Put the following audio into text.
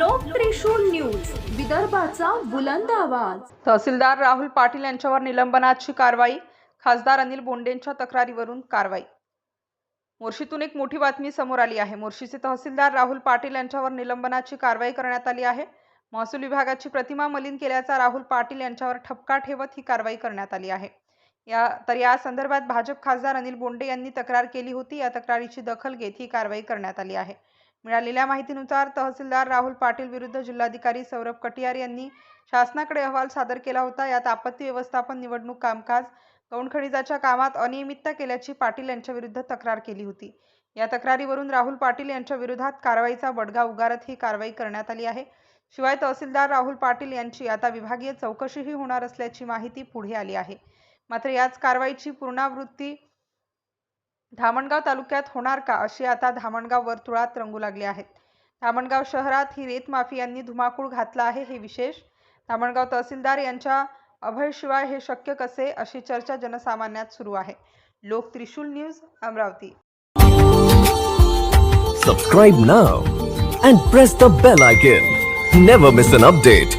लोक त्रिशूल न्यूज, विदर्भाचा बुलंद आवाज। तहसीलदार राहुल पाटील यांच्यावर निलंबनाची कारवाई, खासदार अनिल बोंडेंच्या तक्रारीवरून कारवाई। मोर्शीतून एक मोठी बातमी समोर आली आहे। मोर्शीचे तहसीलदार राहुल पाटील यांच्यावर निलंबनाची कारवाई करण्यात आली आहे। महसूल विभागाची प्रतिमा मलिन केल्याचा राहुल पाटील यांच्यावर ठपका ठेवत ही कारवाई करण्यात आली आहे। या संदर्भात भाजप खासदार अनिल बोंडे यांनी तक्रार केली होती। या तक्रारीची दखल घेत ही कारवाई करण्यात आली आहे। मिळालेल्या माहितीनुसार तहसीलदार राहुल पाटील विरुद्ध जिल्हाधिकारी सौरभ कटियार यांनी शासनाकडे अहवाल सादर केला होता। यात आपत्ती व्यवस्थापन, निवडणूक कामकाज, गौण खनिजाच्या कामात अनियमितता केल्याची पाटील यांच्या विरुद्ध तक्रार केली होती। या तक्रारीवरून राहुल पाटील यांच्या विरोधात कारवाईचा बडगा उगारत ही कारवाई करण्यात आली आहे। शिवाय तहसीलदार राहुल पाटील यांची आता विभागीय चौकशीही होणार असल्याची माहिती पुढे आली आहे। मात्र याच कारवाईची पुनरावृत्ती धामणगाव तालुक्यात होणार का, अशी आता धामणगाव वर्तुळात रंगू लागले आहेत। धामणगाव शहरात ही रेत माफियांनी धुमाकूळ घातला आहे, हे विशेष। धामणगाव तहसीलदार यांच्या अभयशिवाय हे शक्य कसे, अशी चर्चा जनसामान्यात सुरू आहे। लोक Trishul news, Amravati. Subscribe now and press the bell icon. Never miss an update.